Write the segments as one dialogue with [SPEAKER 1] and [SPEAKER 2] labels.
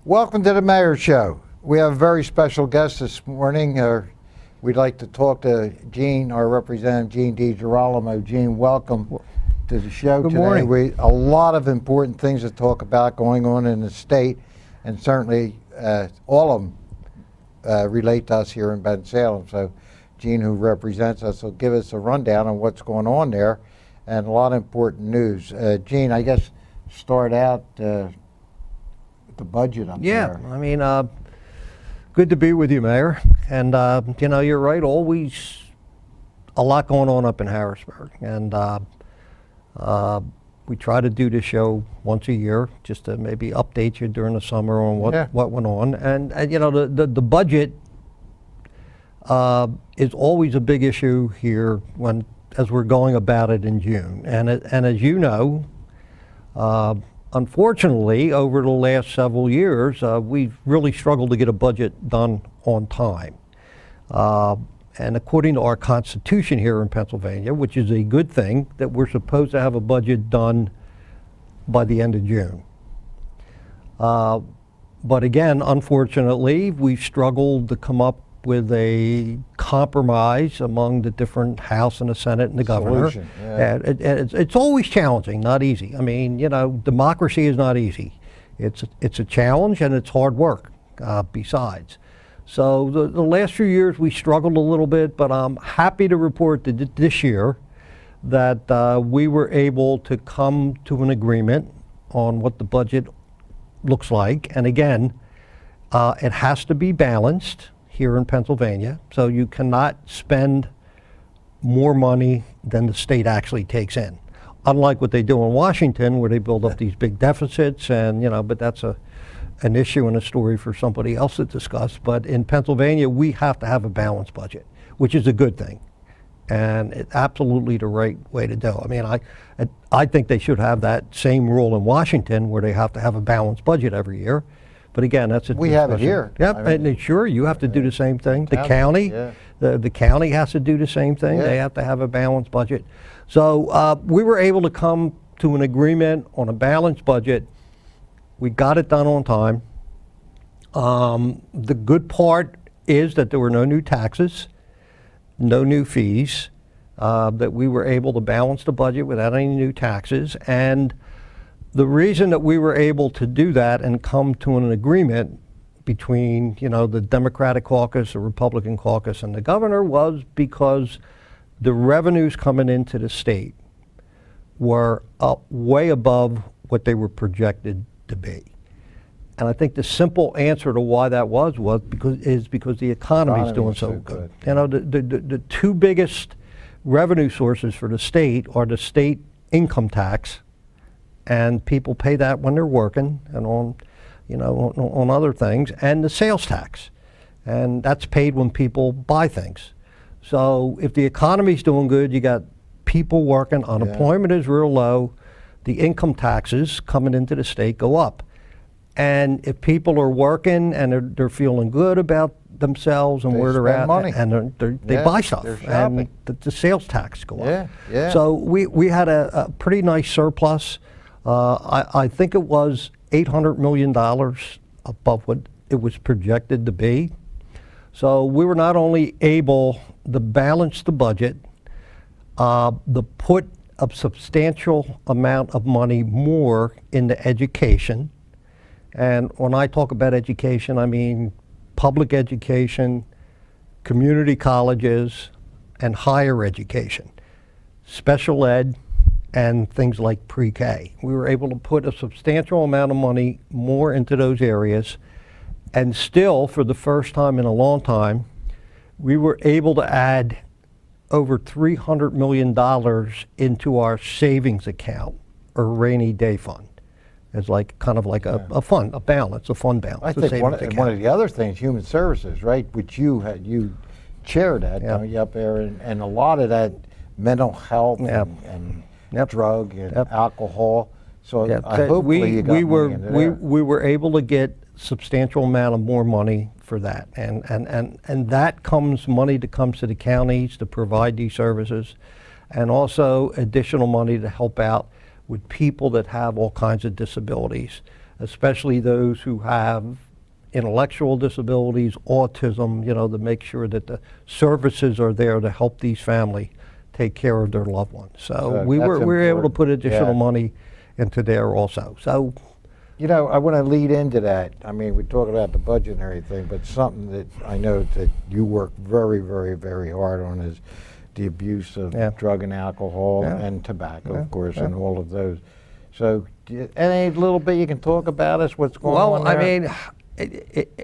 [SPEAKER 1] Welcome to the Mayor Show. We have a very special guest this morning. We'd like to talk to Gene, our representative, Gene DiGirolamo. Gene, welcome to the show
[SPEAKER 2] Good
[SPEAKER 1] today.
[SPEAKER 2] morning.
[SPEAKER 1] A lot of important things to talk about going on in the state, and certainly all of them relate to us here in Bensalem. So Gene, who represents us, will give us a rundown on what's going on there and a lot of important news. Gene, I guess start out the budget up there.
[SPEAKER 2] Yeah, I mean, good to be with you, Mayor. And, you know, you're right, always a lot going on up in Harrisburg. And we try to do this show once a year just to maybe update you during the summer on what went on. And you know, the budget is always a big issue here as we're going about it in June. And as you know, unfortunately, over the last several years, we've really struggled to get a budget done on time. And according to our Constitution here in Pennsylvania, which is a good thing, that we're supposed to have a budget done by the end of June. But again, unfortunately, we've struggled to come up with a compromise among the different House and the Senate and the governor.
[SPEAKER 1] Yeah.
[SPEAKER 2] And it's always challenging, not easy. I mean, you know, democracy is not easy. It's a challenge and it's hard work besides. So the last few years we struggled a little bit, but I'm happy to report that this year that we were able to come to an agreement on what the budget looks like. And again, it has to be balanced here in Pennsylvania, so you cannot spend more money than the state actually takes in. Unlike what they do in Washington, where they build up these big deficits, and you know, but that's an issue and a story for somebody else to discuss. But in Pennsylvania, we have to have a balanced budget, which is a good thing, and it's absolutely the right way to do. I mean, I think they should have that same rule in Washington, where they have to have a balanced budget every year. But again, that's a
[SPEAKER 1] We have it here.
[SPEAKER 2] Yep,
[SPEAKER 1] I mean,
[SPEAKER 2] and sure, you have to do the same thing. The county,
[SPEAKER 1] yeah.
[SPEAKER 2] the county has to do the same thing.
[SPEAKER 1] Yeah.
[SPEAKER 2] They have to have a balanced budget. So we were able to come to an agreement on a balanced budget. We got it done on time. The good part is that there were no new taxes, no new fees, that we were able to balance the budget without any new taxes. And the reason that we were able to do that and come to an agreement between, you know, the Democratic caucus, the Republican caucus, and the governor was because the revenues coming into the state were way above what they were projected to be. And I think the simple answer to why that was because the economy is doing so good. You know, the two biggest revenue sources for the state are the state income tax, and people pay that when they're working and on, you know, on other things, and the sales tax, and that's paid when people buy things. So if the economy's doing good, you got people working, unemployment is real low, the income taxes coming into the state go up. And if people are working and they're feeling good about themselves and where they're at,
[SPEAKER 1] money.
[SPEAKER 2] and they buy stuff, and the sales tax go up.
[SPEAKER 1] Yeah.
[SPEAKER 2] So we had a pretty nice surplus. I think it was $800 million above what it was projected to be. So we were not only able to balance the budget, to put a substantial amount of money more into education. And when I talk about education, I mean public education, community colleges, and higher education, special ed, and things like pre-K. We were able to put a substantial amount of money more into those areas, and still, for the first time in a long time, we were able to add over $300 million into our savings account, or rainy day fund. It's like kind of like a fund, a balance, a fund balance.
[SPEAKER 1] I think one of the other things, human services, right, which you chair that, don't you, up there, and a lot of that mental health and drug and alcohol. So hopefully you got money into there.
[SPEAKER 2] We were able to get substantial amount of more money for that, and that comes money that comes to the counties to provide these services, and also additional money to help out with people that have all kinds of disabilities, especially those who have intellectual disabilities, autism, to make sure that the services are there to help these families take care of their loved ones. So we were able to put additional money into there also. So,
[SPEAKER 1] I want to lead into that. I mean, we talk about the budget and everything, but something that I know that you work very, very, very hard on is the abuse of drug and alcohol and tobacco, of course, and all of those. So, any little bit you can talk about us, what's going on there?
[SPEAKER 2] Well, I mean,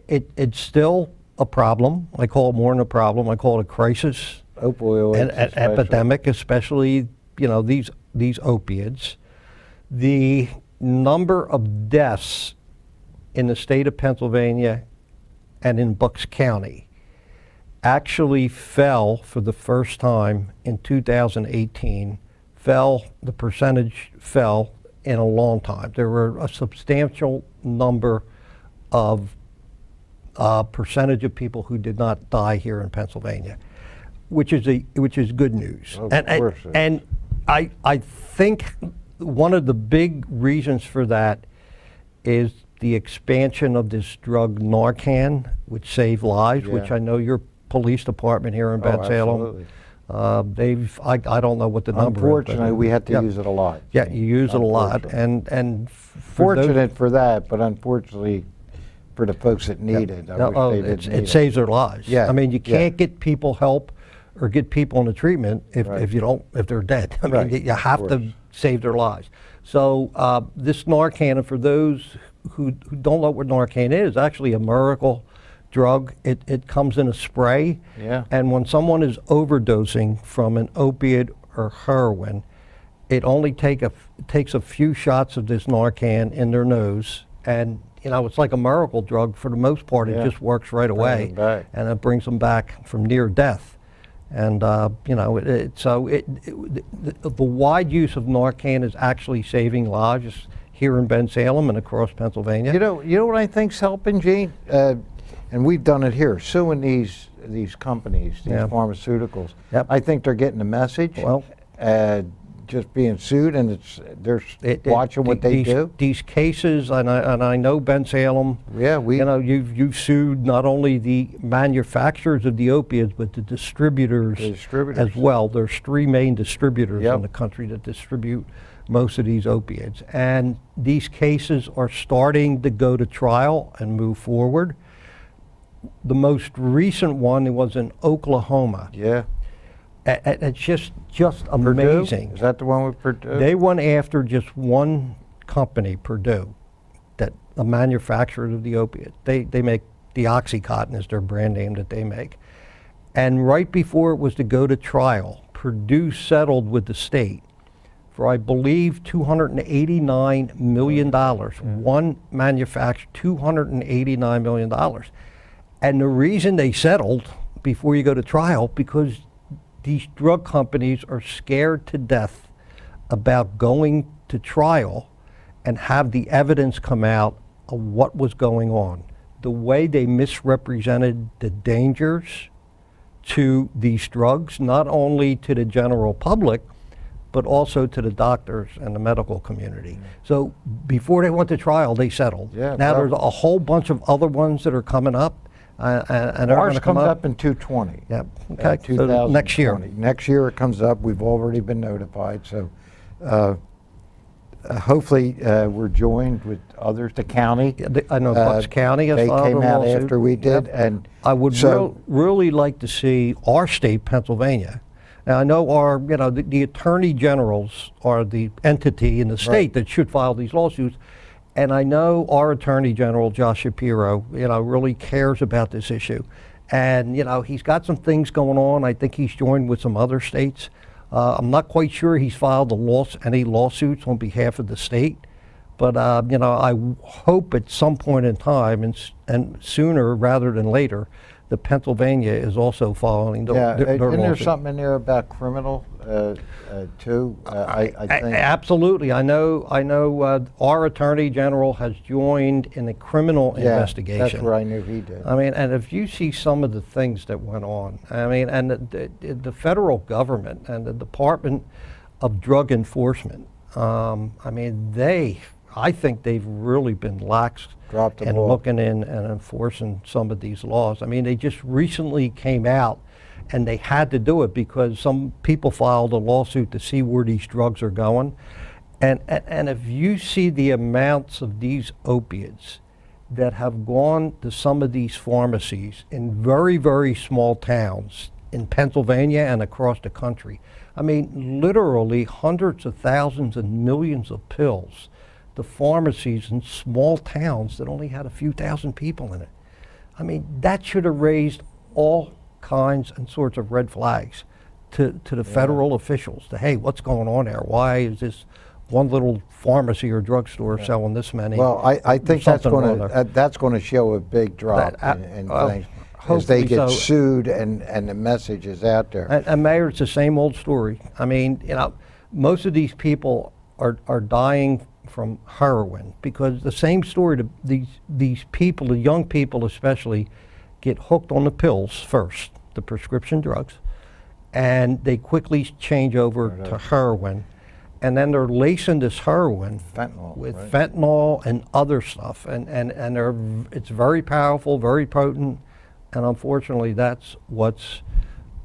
[SPEAKER 2] it's still a problem. I call it more than a problem. I call it a crisis.
[SPEAKER 1] Opioids,
[SPEAKER 2] epidemic, especially, these opiates. The number of deaths in the state of Pennsylvania and in Bucks County actually fell for the first time in 2018. The percentage fell in a long time. There were a substantial number of percentage of people who did not die here in Pennsylvania, which is good news.
[SPEAKER 1] Of course.
[SPEAKER 2] And I think one of the big reasons for that is the expansion of this drug Narcan, which saved lives, which I know your police department here in Ben Salem, I don't know what the number is.
[SPEAKER 1] Unfortunately, we had to use it a lot.
[SPEAKER 2] Yeah, you use it a lot, and
[SPEAKER 1] fortunate for that, but unfortunately for the folks that need it, I wish they didn't need
[SPEAKER 2] it saves their lives.
[SPEAKER 1] Yeah.
[SPEAKER 2] I mean, you can't get people help or get people into treatment if they're dead. I mean, you have to save their lives. So this Narcan, and for those who don't know what Narcan is, actually a miracle drug. It comes in a spray, and when someone is overdosing from an opiate or heroin, it only takes a few shots of this Narcan in their nose, and it's like a miracle drug. For the most part, it just works right away, and it brings them back from near death. And the wide use of Narcan is actually saving lives here in Ben Salem and across Pennsylvania.
[SPEAKER 1] You know what I think's helping, Gene? And we've done it here, suing these companies, these pharmaceuticals. I think they're getting the message.
[SPEAKER 2] Well,
[SPEAKER 1] just being sued, and they're watching what they do.
[SPEAKER 2] These cases, and I know Ben Salem.
[SPEAKER 1] Yeah,
[SPEAKER 2] you've sued not only the manufacturers of the opiates, but the distributors as well. There's three main distributors in the country that distribute most of these opiates, and these cases are starting to go to trial and move forward. The most recent one was in Oklahoma.
[SPEAKER 1] Yeah.
[SPEAKER 2] It's just amazing.
[SPEAKER 1] Purdue? Is that the one with Purdue?
[SPEAKER 2] They went after just one company, Purdue, that the manufacturer of the opiate. They make the Oxycontin is their brand name that they make. And right before it was to go to trial, Purdue settled with the state for, I believe, $289 million. One manufacturer, $289 million. And the reason they settled before you go to trial, because these drug companies are scared to death about going to trial and have the evidence come out of what was going on. The way they misrepresented the dangers to these drugs, not only to the general public, but also to the doctors and the medical community. So before they went to trial, they settled. Now there's a whole bunch of other ones that are coming up. And
[SPEAKER 1] ours comes up in 220.
[SPEAKER 2] Yep. Okay. So next year.
[SPEAKER 1] Next year it comes up. We've already been notified. So hopefully we're joined with others. The county.
[SPEAKER 2] I know Bucks County has
[SPEAKER 1] they
[SPEAKER 2] filed
[SPEAKER 1] came
[SPEAKER 2] a
[SPEAKER 1] out
[SPEAKER 2] lawsuit.
[SPEAKER 1] after we did, and
[SPEAKER 2] I would really like to see our state, Pennsylvania. Now I know our, the attorney generals are the entity in the state that should file these lawsuits. And I know our Attorney General, Josh Shapiro, really cares about this issue. And, he's got some things going on. I think he's joined with some other states. I'm not quite sure he's filed any lawsuits on behalf of the state. But, I hope at some point in time, and sooner rather than later, that Pennsylvania is also following their
[SPEAKER 1] and
[SPEAKER 2] lawsuit.
[SPEAKER 1] there's something in there about criminal too. I think
[SPEAKER 2] absolutely. I know. Our Attorney General has joined in the criminal investigation.
[SPEAKER 1] That's where I knew he did.
[SPEAKER 2] I mean, and if you see some of the things that went on, I mean, and the federal government and the Department of Drug Enforcement, I mean, they I think they've really been lax
[SPEAKER 1] Dropped the
[SPEAKER 2] in
[SPEAKER 1] ball.
[SPEAKER 2] looking in and enforcing some of these laws. I mean, they just recently came out and they had to do it because some people filed a lawsuit to see where these drugs are going. And if you see the amounts of these opiates that have gone to some of these pharmacies in very, very small towns in Pennsylvania and across the country, I mean, literally hundreds of thousands and millions of pills to pharmacies in small towns that only had a few thousand people in it. I mean, that should have raised all kinds and sorts of red flags to the federal officials. To, hey, what's going on there? Why is this one little pharmacy or drugstore selling this many?
[SPEAKER 1] Well, I think that's
[SPEAKER 2] Something
[SPEAKER 1] going
[SPEAKER 2] wrong there.
[SPEAKER 1] to that's going to show a big drop
[SPEAKER 2] That,
[SPEAKER 1] in
[SPEAKER 2] well,
[SPEAKER 1] things as they
[SPEAKER 2] hopefully
[SPEAKER 1] get
[SPEAKER 2] so.
[SPEAKER 1] sued and the message is out there.
[SPEAKER 2] And Mayor, it's the same old story. I mean, you know, most of these people are dying from heroin because the same story. These people, the young people especially, get hooked on the pills first, the prescription drugs, and they quickly change over to heroin, and then they're lacing this heroin
[SPEAKER 1] Fentanyl,
[SPEAKER 2] with
[SPEAKER 1] right?
[SPEAKER 2] fentanyl and other stuff, and it's very powerful, very potent, and unfortunately that's what's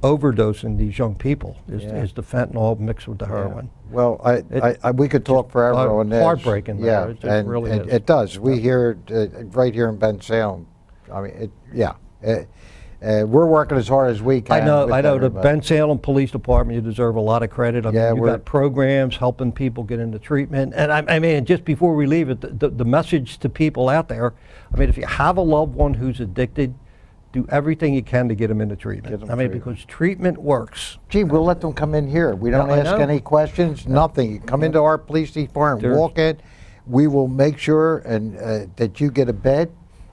[SPEAKER 2] overdosing these young people is the fentanyl mixed with the heroin.
[SPEAKER 1] Well, we could talk forever on this.
[SPEAKER 2] Heartbreaking,
[SPEAKER 1] Yeah,
[SPEAKER 2] Mayor. It just
[SPEAKER 1] and
[SPEAKER 2] really is.
[SPEAKER 1] it does. We hear it right here in Ben Salem. I mean, we're working as hard as we can.
[SPEAKER 2] I know.
[SPEAKER 1] with
[SPEAKER 2] The
[SPEAKER 1] everybody.
[SPEAKER 2] Ben Salem Police Department, you deserve a lot of credit. I
[SPEAKER 1] Yeah,
[SPEAKER 2] mean, you've
[SPEAKER 1] we're-
[SPEAKER 2] got programs helping people get into treatment. And I mean, just before we leave it, the message to people out there, I mean, if you have a loved one who's addicted, do everything you can to get them into treatment.
[SPEAKER 1] Get 'em
[SPEAKER 2] I mean,
[SPEAKER 1] treatment.
[SPEAKER 2] because treatment works.
[SPEAKER 1] Gee, we'll let them come in here. We don't
[SPEAKER 2] I
[SPEAKER 1] ask
[SPEAKER 2] know.
[SPEAKER 1] any questions, nothing. You come into our police department,
[SPEAKER 2] There's-
[SPEAKER 1] walk in. We will make sure that you get a bed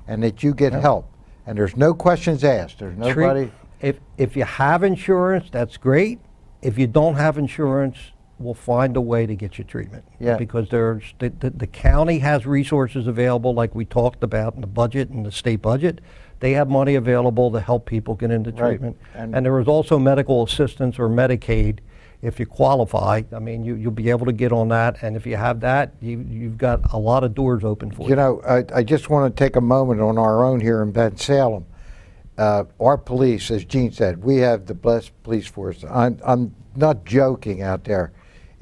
[SPEAKER 1] and that you get help. And there's no questions asked. There's nobody.
[SPEAKER 2] If you have insurance, that's great. If you don't have insurance, we'll find a way to get you treatment.
[SPEAKER 1] Yeah.
[SPEAKER 2] Because the county has resources available, like we talked about in the budget and the state budget. They have money available to help people get into
[SPEAKER 1] Right.
[SPEAKER 2] treatment.
[SPEAKER 1] And-
[SPEAKER 2] And there is also medical assistance or Medicaid if you qualify. I mean, you'll be able to get on that. And if you have that, you've got a lot of doors open for you.
[SPEAKER 1] You know, I just want to take a moment on our own here in Ben Salem. Our police, as Gene said, we have the best police force. I'm not joking out there.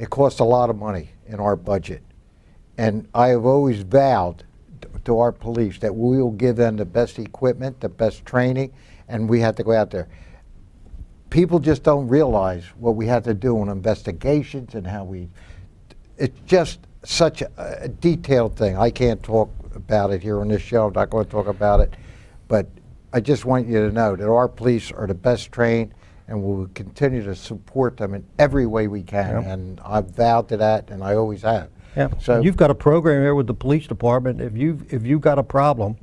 [SPEAKER 1] It costs a lot of money in our budget. And I have always vowed to our police that we will give them the best equipment, the best training, and we have to go out there. People just don't realize what we have to do on investigations and how it's just such a detailed thing. I can't talk about it here on this show. I'm not going to talk about it. But I just want you to know that our police are the best trained, and we will continue to support them in every way we can.
[SPEAKER 2] Yep.
[SPEAKER 1] And I've vowed to that, and I always have.
[SPEAKER 2] Yeah.
[SPEAKER 1] So
[SPEAKER 2] You've got a program here with the police department. If you've got a problem,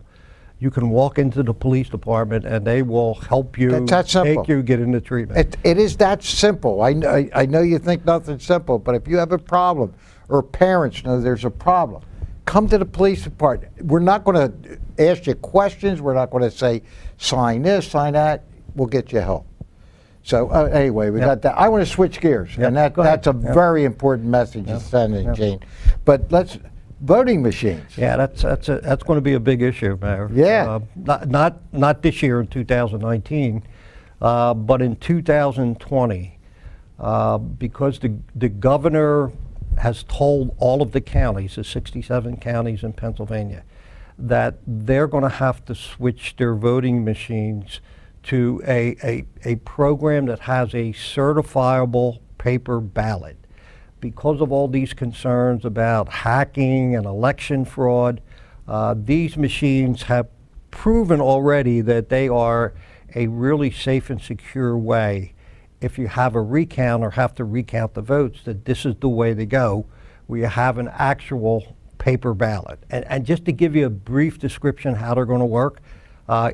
[SPEAKER 2] you can walk into the police department and they will help you,
[SPEAKER 1] That's that simple.
[SPEAKER 2] take you, get into treatment.
[SPEAKER 1] it is that simple. I know you think nothing's simple, but if you have a problem or parents know there's a problem, come to the police department. We're not going to ask you questions. We're not going to say, sign this, sign that. We'll get you help. So anyway, we got that. I want to switch gears,
[SPEAKER 2] Yep,
[SPEAKER 1] and
[SPEAKER 2] go ahead.
[SPEAKER 1] that's a very important message to send in, Gene. But voting machines.
[SPEAKER 2] Yeah, that's going to be a big issue, Mayor.
[SPEAKER 1] Yeah.
[SPEAKER 2] Not this year in 2019, but in 2020, because the governor has told all of the counties, the 67 counties in Pennsylvania, that they're going to have to switch their voting machines to a program that has a certifiable paper ballot. Because of all these concerns about hacking and election fraud, these machines have proven already that they are a really safe and secure way. If you have a recount or have to recount the votes, that this is the way to go, where you have an actual paper ballot. And just to give you a brief description how they're going to work,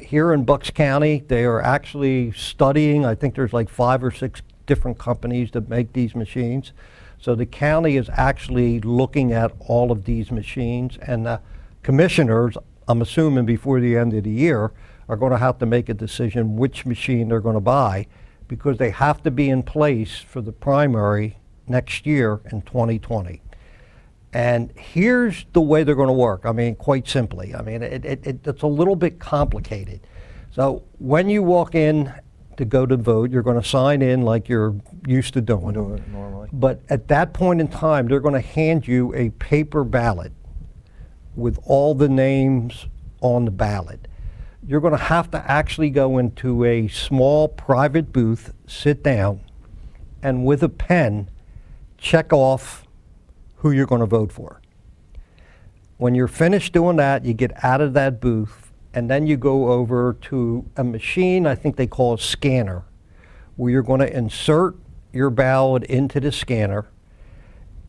[SPEAKER 2] here in Bucks County, they are actually studying, I think there's like 5 or 6 different companies that make these machines. So the county is actually looking at all of these machines, and the commissioners, I'm assuming before the end of the year, are going to have to make a decision which machine they're going to buy, because they have to be in place for the primary next year in 2020. And here's the way they're going to work. I mean, quite simply. I mean, it's a little bit complicated. So when you walk in to go to vote, you're going to sign in like you're used to doing.
[SPEAKER 1] Do it normally.
[SPEAKER 2] But at that point in time, they're going to hand you a paper ballot with all the names on the ballot. You're going to have to actually go into a small private booth, sit down, and with a pen, check off who you're going to vote for. When you're finished doing that, you get out of that booth, and then you go over to a machine, I think they call a scanner, where you're going to insert your ballot into the scanner.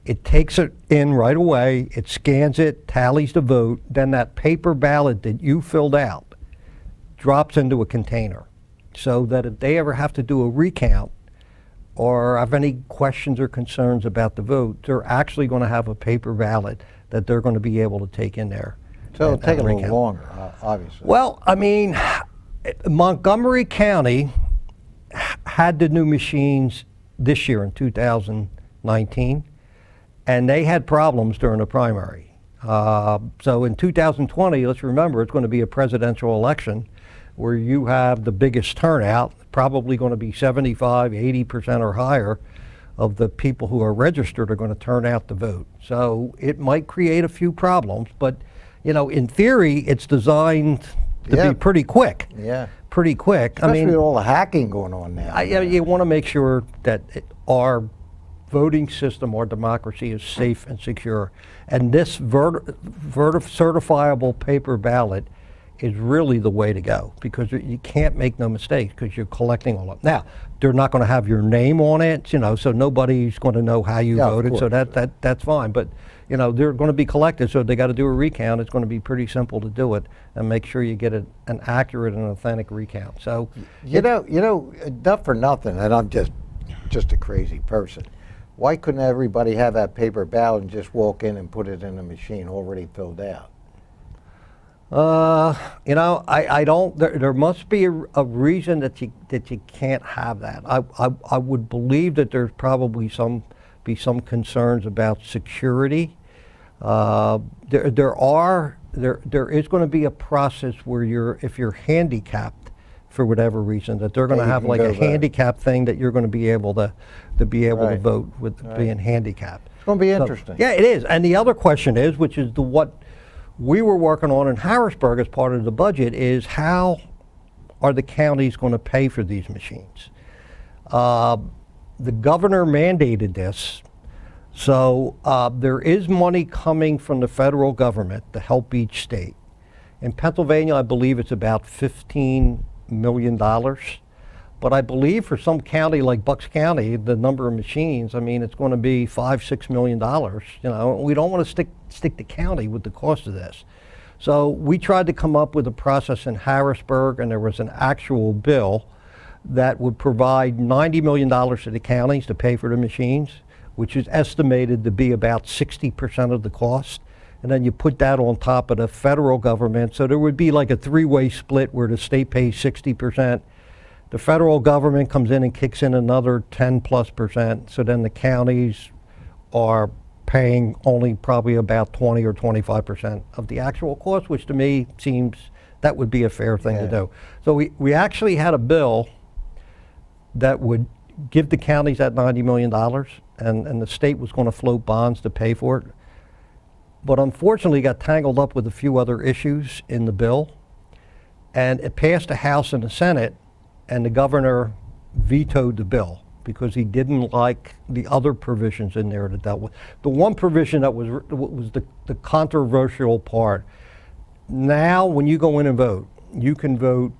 [SPEAKER 2] It takes it in right away, it scans it, tallies the vote, then that paper ballot that you filled out drops into a container, so that if they ever have to do a recount or have any questions or concerns about the vote, they're actually going to have a paper ballot that they're going to be able to take in there.
[SPEAKER 1] So it'll
[SPEAKER 2] and
[SPEAKER 1] take a little
[SPEAKER 2] recount.
[SPEAKER 1] longer, obviously.
[SPEAKER 2] Well, I mean, Montgomery County had the new machines this year in 2019, and they had problems during the primary. So in 2020, let's remember, it's going to be a presidential election where you have the biggest turnout, probably going to be 75, 80% or higher of the people who are registered are going to turn out to vote. So it might create a few problems, but you know, in theory, it's designed to
[SPEAKER 1] Yeah.
[SPEAKER 2] be pretty quick.
[SPEAKER 1] Yeah.
[SPEAKER 2] Pretty quick.
[SPEAKER 1] Especially with all the hacking going on now.
[SPEAKER 2] You want to make sure that our voting system, our democracy is safe and secure. And this certifiable paper ballot is really the way to go, because you can't make no mistakes because you're collecting all of it. Now, they're not going to have your name on it, you know, so nobody's going to know how you
[SPEAKER 1] Yeah, of
[SPEAKER 2] voted, so
[SPEAKER 1] course.
[SPEAKER 2] that's fine. But, you know, they're going to be collected, so if they got to do a recount, it's going to be pretty simple to do it and make sure you get an accurate and authentic recount. So,
[SPEAKER 1] You know, not for nothing, and I'm just a crazy person. Why couldn't everybody have that paper ballot and just walk in and put it in a machine already filled out?
[SPEAKER 2] you know, I don't. There must be a reason that you can't have that. I would believe that there's probably some concerns about security. There is going to be a process where if you're handicapped for whatever reason, that they're going to
[SPEAKER 1] Yeah, you
[SPEAKER 2] have
[SPEAKER 1] can
[SPEAKER 2] like
[SPEAKER 1] go
[SPEAKER 2] a
[SPEAKER 1] back.
[SPEAKER 2] handicap thing that you're going to be able to
[SPEAKER 1] Right.
[SPEAKER 2] vote with
[SPEAKER 1] Right.
[SPEAKER 2] being handicapped.
[SPEAKER 1] It's going to be
[SPEAKER 2] So,
[SPEAKER 1] interesting.
[SPEAKER 2] yeah, it is. And the other question is, which is what we were working on in Harrisburg as part of the budget, is how are the counties going to pay for these machines? The governor mandated this, so there is money coming from the federal government to help each state. In Pennsylvania, I believe it's about $15 million. But I believe for some county like Bucks County, the number of machines, I mean, it's going to be $5-6 million. You know, we don't want to stick the county with the cost of this. So we tried to come up with a process in Harrisburg, and there was an actual bill that would provide $90 million to the counties to pay for the machines, which is estimated to be about 60% of the cost. And then you put that on top of the federal government. So there would be like a three-way split where the state pays 60%. The federal government comes in and kicks in another 10+%. So then the counties are paying only probably about 20 or 25% of the actual cost, which to me seems that would be a fair thing to
[SPEAKER 1] Yeah.
[SPEAKER 2] do. So we actually had a bill that would give the counties that $90 million, and the state was going to float bonds to pay for it. But unfortunately got tangled up with a few other issues in the bill, and it passed the House and the Senate, and the governor vetoed the bill because he didn't like the other provisions in there that dealt with. The one provision that was the controversial part. Now when you go in and vote, you can vote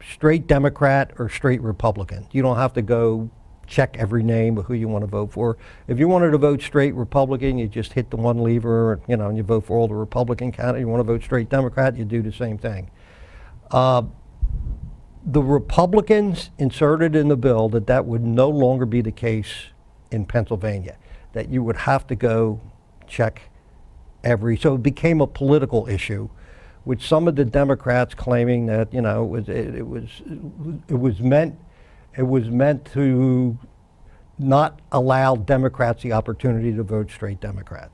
[SPEAKER 2] straight Democrat or straight Republican. You don't have to go check every name of who you want to vote for. If you wanted to vote straight Republican, you just hit the one lever, you know, and you vote for all the Republican candidates. You want to vote straight Democrat, you do the same thing. The Republicans inserted in the bill that would no longer be the case in Pennsylvania, that you would have to go check so it became a political issue, with some of the Democrats claiming that, you know, it was meant to not allow Democrats the opportunity to vote straight Democrat.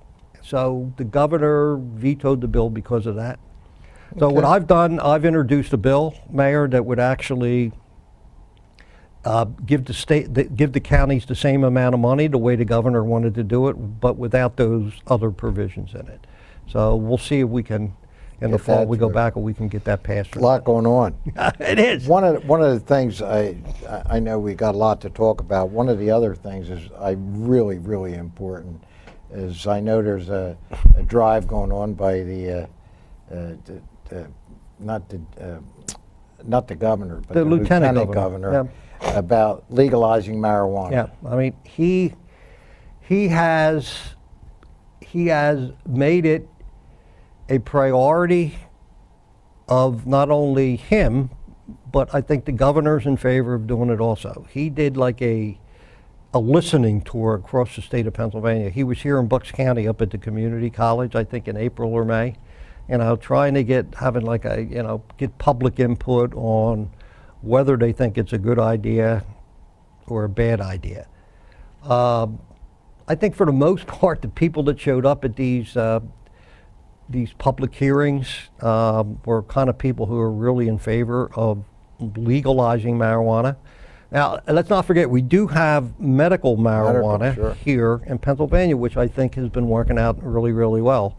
[SPEAKER 2] So the governor vetoed the bill because of that. So what
[SPEAKER 1] Okay.
[SPEAKER 2] I've done, I've introduced a bill, Mayor, that would actually give the counties the same amount of money the way the governor wanted to do it, but without those other provisions in it. So we'll see if we can, in the
[SPEAKER 1] Get
[SPEAKER 2] fall,
[SPEAKER 1] that
[SPEAKER 2] we go
[SPEAKER 1] through.
[SPEAKER 2] back and we can get that passed.
[SPEAKER 1] A lot going on.
[SPEAKER 2] It is.
[SPEAKER 1] One of the things I know we got a lot to talk about. One of the other things is really important is I know there's a drive going on by not the governor, but
[SPEAKER 2] The lieutenant governor.
[SPEAKER 1] about legalizing marijuana.
[SPEAKER 2] Yeah, I mean, he has made it a priority of not only him, but I think the governor's in favor of doing it also. He did like a listening tour across the state of Pennsylvania. He was here in Bucks County up at the community college, I think in April or May, trying to get public input on whether they think it's a good idea or a bad idea. I think for the most part, the people that showed up at these public hearings were kind of people who are really in favor of legalizing marijuana. Now, let's not forget, we do have medical marijuana
[SPEAKER 1] sure.
[SPEAKER 2] here in Pennsylvania, which I think has been working out really well.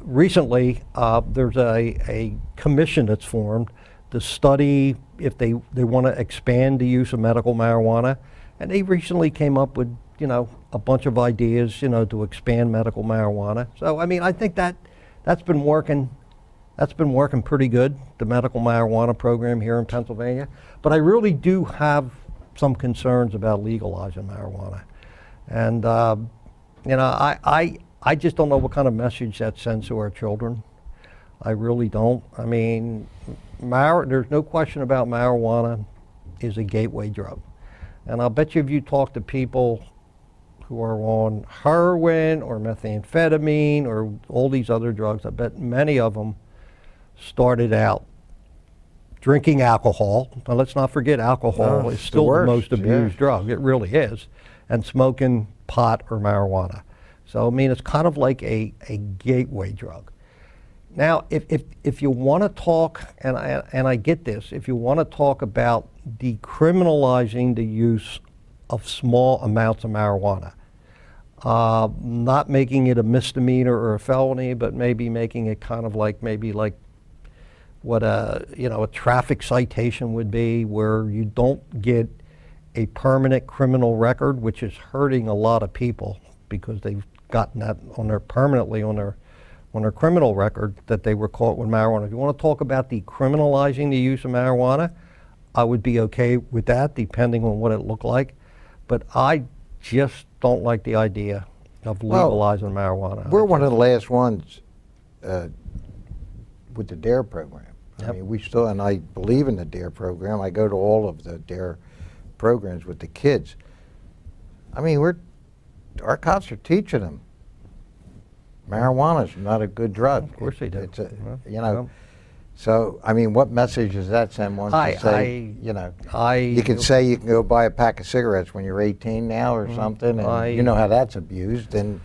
[SPEAKER 2] Recently, there's a commission that's formed to study if they want to expand the use of medical marijuana, and they recently came up with a bunch of ideas to expand medical marijuana. So I mean, I think that's been working pretty good, the medical marijuana program here in Pennsylvania. But I really do have some concerns about legalizing marijuana, and I just don't know what kind of message that sends to our children. I really don't. I mean, there's no question about marijuana is a gateway drug. And I'll bet you if you talk to people who are on heroin or methamphetamine or all these other drugs, I bet many of them started out drinking alcohol. Now let's not forget alcohol is
[SPEAKER 1] it's
[SPEAKER 2] still the
[SPEAKER 1] worst,
[SPEAKER 2] most abused
[SPEAKER 1] yeah.
[SPEAKER 2] drug. It really is. And smoking pot or marijuana. So I mean, it's kind of like a gateway drug. Now, if you want to talk, and I get this, if you want to talk about decriminalizing the use of small amounts of marijuana, not making it a misdemeanor or a felony, but maybe making it kind of like what a traffic citation would be, where you don't get a permanent criminal record, which is hurting a lot of people because they've gotten that on their criminal record that they were caught with marijuana. If you want to talk about decriminalizing the use of marijuana, I would be okay with that, depending on what it looked like. But I just don't like the idea of legalizing marijuana.
[SPEAKER 1] We're one of the last ones with the DARE program.
[SPEAKER 2] Yep.
[SPEAKER 1] I mean, we still, and I believe in the DARE program. I go to all of the DARE programs with the kids. I mean, our cops are teaching them marijuana is not a good drug.
[SPEAKER 2] Of course they do.
[SPEAKER 1] It's
[SPEAKER 2] Well,
[SPEAKER 1] so I mean, what message does that send once you say, you can say you can go buy a pack of cigarettes when you're 18 now or something, and you know how that's abused, and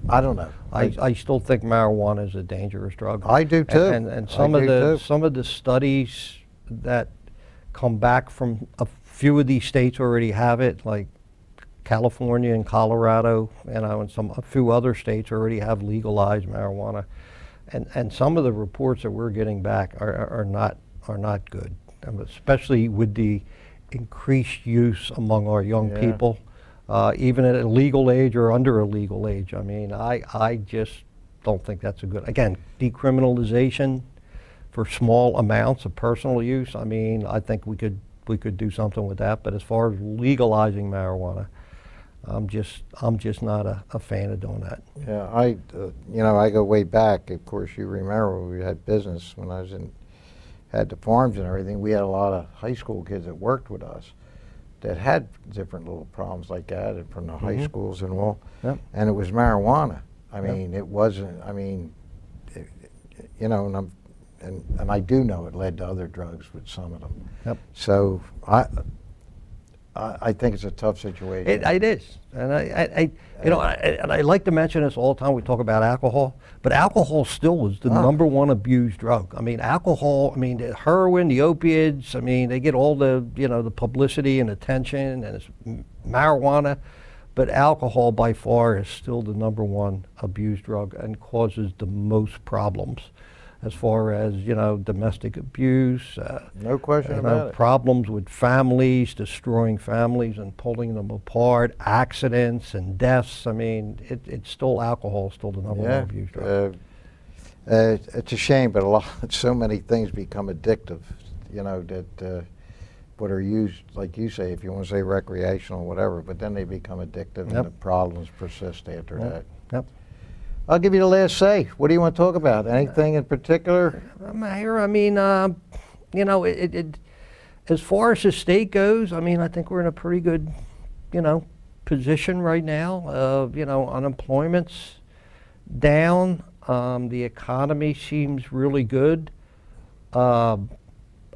[SPEAKER 1] I don't know.
[SPEAKER 2] I still think marijuana is a dangerous drug.
[SPEAKER 1] I do too.
[SPEAKER 2] And some of the studies that come back from a few of these states already have it, like California and Colorado, and a few other states already have legalized marijuana, and some of the reports that we're getting back are not good, especially with the increased use among our young people, even at a legal age or under a legal age. I mean, I just don't think that's a good. Again, decriminalization for small amounts of personal use. I mean, I think we could do something with that. But as far as legalizing marijuana, I'm just not a fan of doing that.
[SPEAKER 1] Yeah, I go way back. Of course, you remember when we had business when I had the farms and everything. We had a lot of high school kids that worked with us that had different little problems like that from the high schools and all.
[SPEAKER 2] Yep.
[SPEAKER 1] And it was marijuana. I mean, it wasn't. I mean, and I do know it led to other drugs with some of them.
[SPEAKER 2] Yep.
[SPEAKER 1] So I think it's a tough situation.
[SPEAKER 2] It is, and I like to mention this all the time. We talk about alcohol, but alcohol still is the number one abused drug. I mean, alcohol. I mean, the heroin, the opiates. I mean, they get all the the publicity and attention, and it's marijuana, but alcohol by far is still the number one abused drug and causes the most problems, as far as domestic abuse.
[SPEAKER 1] No question about it.
[SPEAKER 2] Problems with families, destroying families and pulling them apart, accidents and deaths. I mean, it's still alcohol, still the number one abuse drug.
[SPEAKER 1] It's a shame, but so many things become addictive. That what are used, like you say, if you want to say recreational, whatever, but then they become addictive, and the problems persist after that.
[SPEAKER 2] Yep.
[SPEAKER 1] I'll give you the last say. What do you want to talk about? Anything in particular?
[SPEAKER 2] Mayor, I mean, as far as the state goes, I mean, I think we're in a pretty good, position right now. Unemployment's down. The economy seems really good.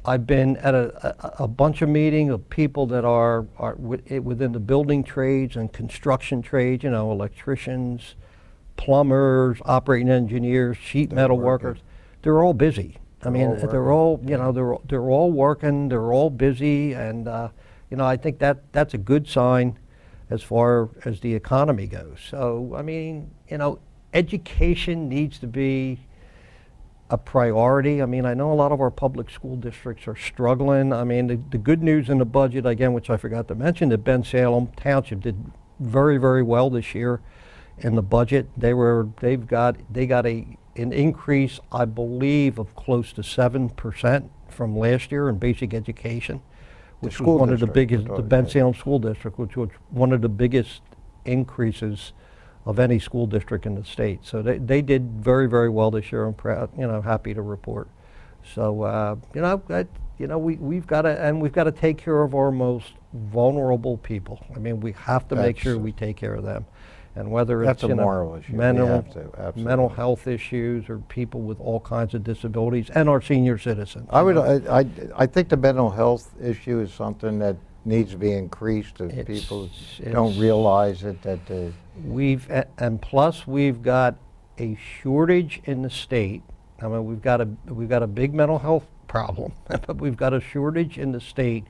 [SPEAKER 2] I've been at a bunch of meetings of people that are within the building trades and construction trades, electricians, plumbers, operating engineers, sheet metal workers. They're all busy. I mean, they're all they're all working. They're all busy, and I think that's a good sign as far as the economy goes. So I mean, education needs to be a priority. I mean, I know a lot of our public school districts are struggling. I mean, the good news in the budget, again, which I forgot to mention, that Ben Salem Township did very, very well this year in the budget. They got an increase, I believe, of close to 7% from last year in basic education, which was one of the biggest, the Ben Salem School District, which was one of the biggest increases of any school district in the state. So they did very, very well this year. I'm proud, happy to report. So we've got to take care of our most vulnerable people. I mean, we have to make sure we take care of them, and whether it's
[SPEAKER 1] moral issue.
[SPEAKER 2] mental health issues or people with all kinds of disabilities, and our senior citizens.
[SPEAKER 1] I think the mental health issue is something that needs to be increased. If people don't realize it,
[SPEAKER 2] and plus we've got a shortage in the state. I mean, we've got a big mental health problem, but we've got a shortage in the state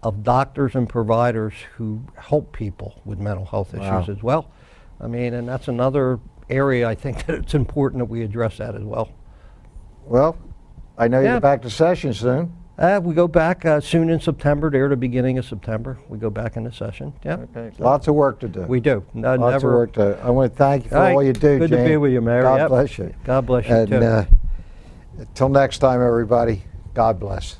[SPEAKER 2] of doctors and providers who help people with mental health issues as well. I mean, and that's another area I think that it's important that we address that as well.
[SPEAKER 1] Well, I know you're back to session soon.
[SPEAKER 2] We go back soon in September. There, the beginning of September, we go back into session. Yeah.
[SPEAKER 1] Okay. Lots of work to do.
[SPEAKER 2] We do.
[SPEAKER 1] Lots of work to. I want to thank you for all you do,
[SPEAKER 2] Good
[SPEAKER 1] Jane.
[SPEAKER 2] to be with you, Mayor.
[SPEAKER 1] God bless you.
[SPEAKER 2] God bless you
[SPEAKER 1] and,
[SPEAKER 2] too.
[SPEAKER 1] Until next time, everybody. God bless.